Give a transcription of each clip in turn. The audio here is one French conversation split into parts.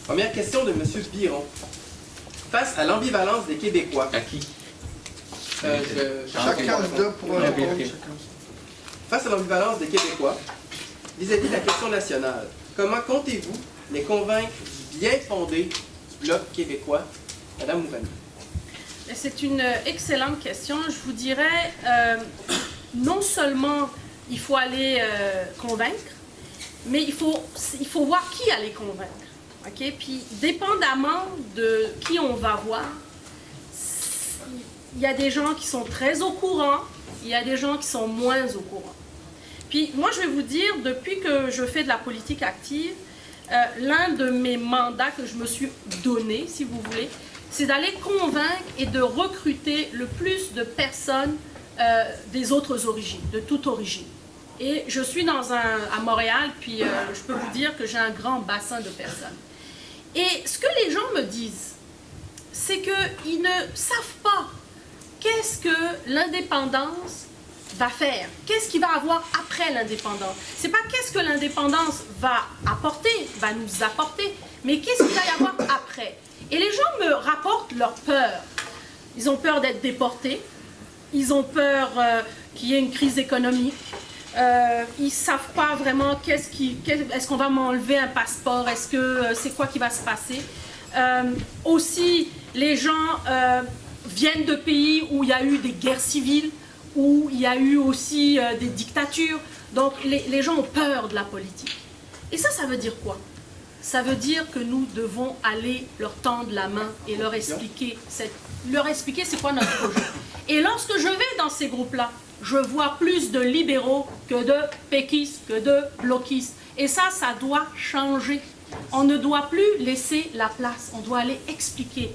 Première question de M. Biron. Face à l'ambivalence des Québécois... À qui? Chaque candidat pourra répondre. Face à l'ambivalence des Québécois, vis-à-vis de la question nationale, comment comptez-vous les convaincre du bien fondé du Bloc québécois? Madame Mouvani. C'est une excellente question. Je vous dirais, non seulement il faut aller convaincre, mais il faut voir qui aller convaincre. Okay? Puis, dépendamment de qui on va voir, il y a des gens qui sont très au courant, il y a des gens qui sont moins au courant. Puis, moi, je vais vous dire, depuis que je fais de la politique active, l'un de mes mandats que je me suis donné, si vous voulez, c'est d'aller convaincre et de recruter le plus de personnes des autres origines, de toute origine. Et je suis à Montréal, puis je peux vous dire que j'ai un grand bassin de personnes. Et ce que les gens me disent, c'est qu'ils ne savent pas qu'est-ce que l'indépendance va faire, qu'est-ce qu'il va avoir après l'indépendance. C'est pas qu'est-ce que l'indépendance va nous apporter, mais qu'est-ce qu'il va y avoir après. Et les gens me rapportent leur peur. Ils ont peur d'être déportés, ils ont peur qu'il y ait une crise économique, ils ne savent pas vraiment est-ce qu'on va m'enlever un passeport, est-ce que c'est quoi qui va se passer. Aussi, les gens viennent de pays où il y a eu des guerres civiles, où il y a eu aussi des dictatures. Donc les gens ont peur de la politique. Et ça veut dire quoi? Ça veut dire que nous devons aller leur tendre la main et leur expliquer c'est quoi notre projet. Et lorsque je vais dans ces groupes-là, je vois plus de libéraux que de péquistes, que de bloquistes. Et ça doit changer. On ne doit plus laisser la place. On doit aller expliquer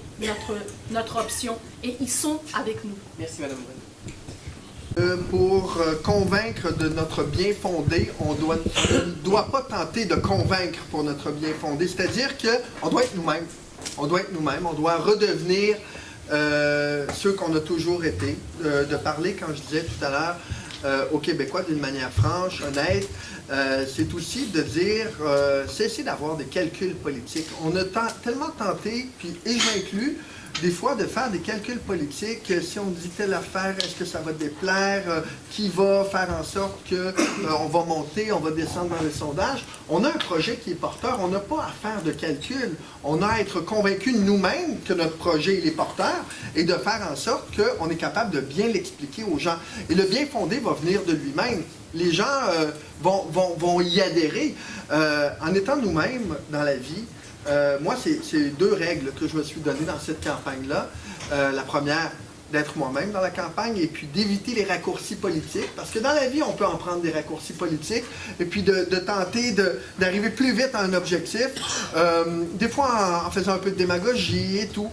notre option. Et ils sont avec nous. Merci, Madame Mouvani. Pour convaincre de notre bien fondé, on ne doit pas tenter de convaincre pour notre bien fondé. C'est-à-dire qu'on doit être nous-mêmes. On doit être nous-mêmes. On doit redevenir ceux qu'on a toujours été. De parler, quand je disais tout à l'heure, aux Québécois d'une manière franche, honnête. C'est aussi de dire, cesser d'avoir des calculs politiques. On a tellement tenté, et je m'inclus, des fois de faire des calculs politiques, si on dit telle affaire, est-ce que ça va déplaire, qui va faire en sorte qu'on va monter, on va descendre dans les sondages. On a un projet qui est porteur, on n'a pas à faire de calculs, on a à être convaincus nous-mêmes que notre projet il est porteur et de faire en sorte qu'on est capable de bien l'expliquer aux gens. Et le bien fondé va venir de lui-même. Les gens vont y adhérer. En étant nous-mêmes dans la vie, moi, c'est deux règles que je me suis données dans cette campagne-là. La première, d'être moi-même dans la campagne et puis d'éviter les raccourcis politiques. Parce que dans la vie, on peut en prendre des raccourcis politiques et puis de tenter d'arriver plus vite à un objectif. Des fois, en faisant un peu de démagogie et tout.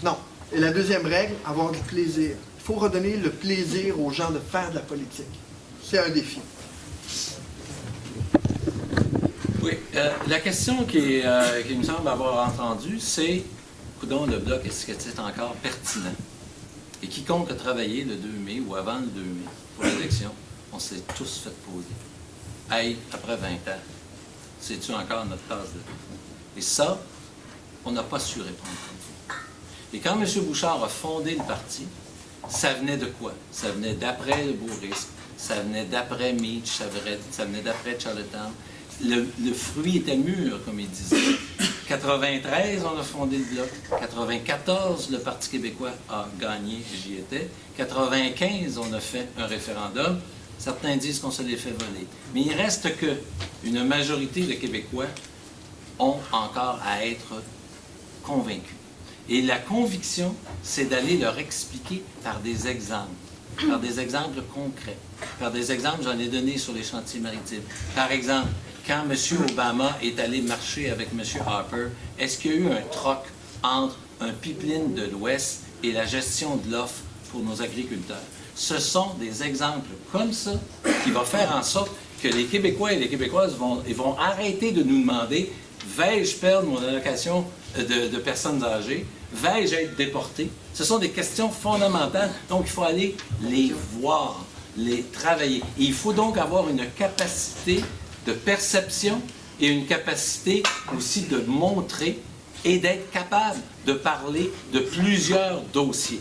Non. Et la deuxième règle, avoir du plaisir. Il faut redonner le plaisir aux gens de faire de la politique. C'est un défi. Oui, la question qui me semble avoir entendue, c'est, coudonc, le Bloc, est-ce que c'est encore pertinent? Et quiconque a travaillé le 2 mai ou avant le 2 mai pour l'élection, on s'est tous fait poser. Hey, après 20 ans, c'est-tu encore notre tasse de thé? Et ça, on n'a pas su répondre. Et quand M. Bouchard a fondé le parti, ça venait de quoi? Ça venait d'après le Beau-Risque, ça venait d'après Meach, ça venait d'après Charlottetown. Le fruit était mûr, comme il disait. 93, on a fondé le Bloc. 94, le Parti québécois a gagné, j'y étais. 95, on a fait un référendum. Certains disent qu'on se les fait voler. Mais il reste qu'une majorité de Québécois ont encore à être convaincus. Et la conviction, c'est d'aller leur expliquer par des exemples concrets. Par des exemples, j'en ai donné sur les chantiers maritimes. Par exemple, quand M. Obama est allé marcher avec M. Harper, est-ce qu'il y a eu un troc entre un pipeline de l'Ouest et la gestion de l'offre pour nos agriculteurs? Ce sont des exemples comme ça qui vont faire en sorte que les Québécois et les Québécoises vont arrêter de nous demander « vais-je perdre mon allocation de personnes âgées? Vais-je être déporté? » Ce sont des questions fondamentales, donc il faut aller les voir, les travailler. Et il faut donc avoir une capacité de perception et une capacité aussi de montrer et d'être capable de parler de plusieurs dossiers.